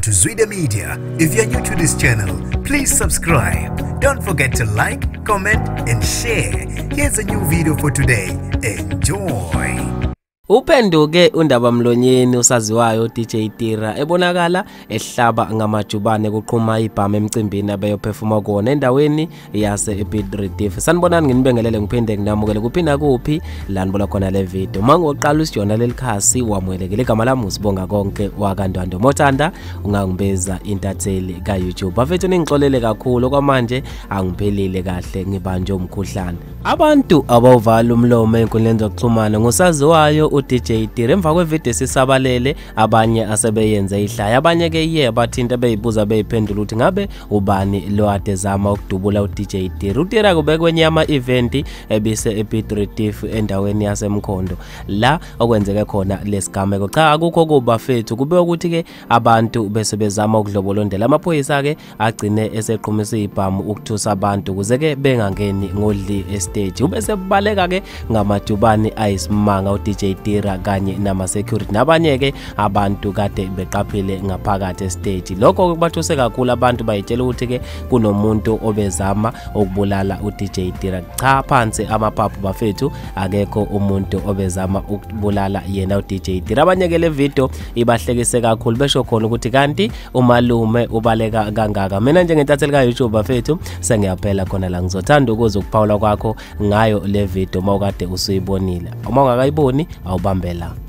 to Zwide Media. If you're new to this channel, please subscribe. Don't forget to like, comment and share. Here's a new video for today. Enjoy. Uphenduke undaba mlonyeni usaziwayo DJ Tira ebonakala ehlaba ngamajubane kuqhuma ibhamu emcimbini abeyophefuma kuona endaweni yase Epidretif. Sanibonani nginibingelele ngiphinde nginamukele kuphinda kuphi la nibola khona le video. Mangoqala usijona lelikhasi wamwelekele igama lami usibonga konke wakandwando Mothanda ungangibeza intatheli ka YouTube. Bafethu ningixolele kakhulu kwamanje angiphelile kahle ngibanje umkhuhlane. Abantu abawuvala umlomo enkundleni zokuxhumana ngosaziwayo DJ Tira emva kwevideo sisabalele abanye asebeyenze ihlaya abanye ke iye bathinta beyibuza beyiphendula ukuthi ngabe ubani lo ade zama ukudubula uDJ Tira. uTira kubekwenye ama event ebise Epidretif endaweni yasemkhondo la okwenzeke khona lesigameko. Cha akukho kuba fethu kube ukuthi ke abantu bese bezama ukudlobolondela amaphoyisa ke agcine eseqhumisa ibhamu ukuthusa abantu kuze ke bengangeni ngodli estage. Ubese baleka ke ngamadubane ayisimanga uDJ Tira kanye nama security nabanye ke abantu kade beqaphile ngaphakathi estage. Lokho kubathuse kakhulu abantu bayitshela ukuthi ke kunomuntu obezama ukubulala uDJ Tira. Cha phansi amaphaphu bafethu akekho umuntu obezama ukubulala yena uDJ Tira. Abanye ke le video ibahlekise kakhulu besho khona ukuthi kanti umalume ubaleka kangaka. Mina njengentatheli ka YouTube bafethu sengiyaphela khona la ngizothanda ukuzokuphawula kwakho ngayo le video mawukade usuyibonile. Uma ungakayiboni awubambela.